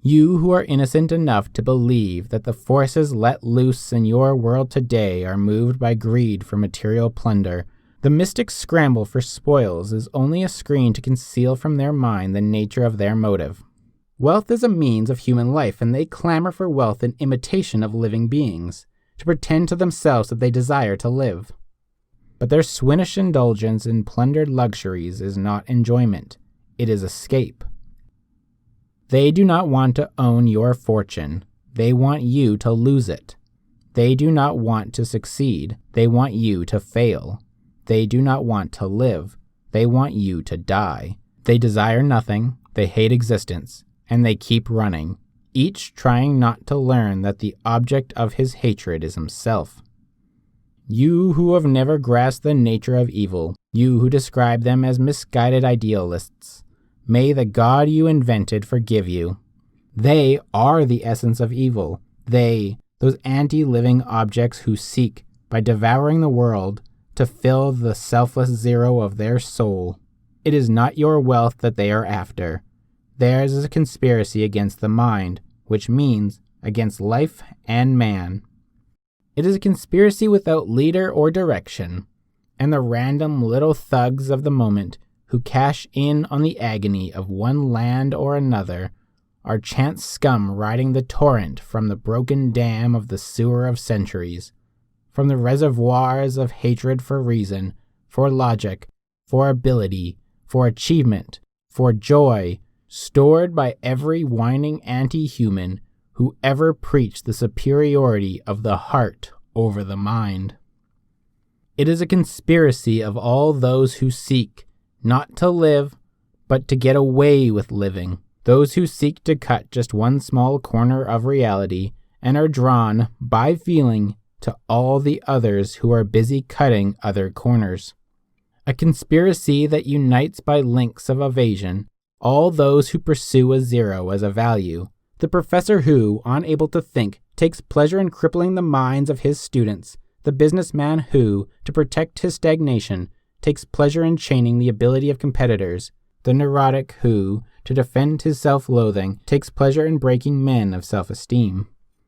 You who are innocent enough to believe that the forces let loose in your world today are moved by greed for material plunder, the mystic scramble for spoils is only a screen to conceal from their mind the nature of their motive. Wealth is a means of human life, and they clamor for wealth in imitation of living beings, to pretend to themselves that they desire to live. But their swinish indulgence in plundered luxuries is not enjoyment, it is escape. They do not want to own your fortune, they want you to lose it. They do not want to succeed, they want you to fail. They do not want to live, they want you to die. They desire nothing, they hate existence, and they keep running, each trying not to learn that the object of his hatred is himself. You who have never grasped the nature of evil, you who describe them as misguided idealists, may the God you invented forgive you. They are the essence of evil. They, those anti-living objects who seek, by devouring the world, to fill the selfless zero of their soul. It is not your wealth that they are after. Theirs is a conspiracy against the mind, which means against life and man. It is a conspiracy without leader or direction, and the random little thugs of the moment who cash in on the agony of one land or another are chance scum riding the torrent from the broken dam of the sewer of centuries, from the reservoirs of hatred for reason, for logic, for ability, for achievement, for joy, stored by every whining anti-human who ever preached the superiority of the heart over the mind. It is a conspiracy of all those who seek not to live, but to get away with living, those who seek to cut just one small corner of reality and are drawn, by feeling, to all the others who are busy cutting other corners. A conspiracy that unites by links of evasion all those who pursue a zero as a value. The professor who, unable to think, takes pleasure in crippling the minds of his students. The businessman who, to protect his stagnation, takes pleasure in chaining the ability of competitors. The neurotic who, to defend his self-loathing, takes pleasure in breaking men of self-esteem.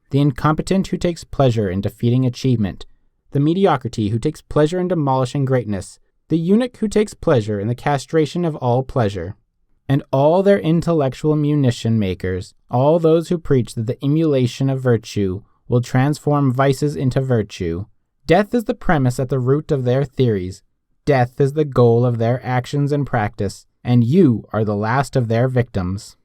The incompetent who takes pleasure in defeating achievement. The mediocrity who takes pleasure in demolishing greatness. The eunuch who takes pleasure in the castration of all pleasure. And all their intellectual munition makers, all those who preach that the emulation of virtue will transform vices into virtue. Death is the premise at the root of their theories. Death is the goal of their actions and practice, and you are the last of their victims.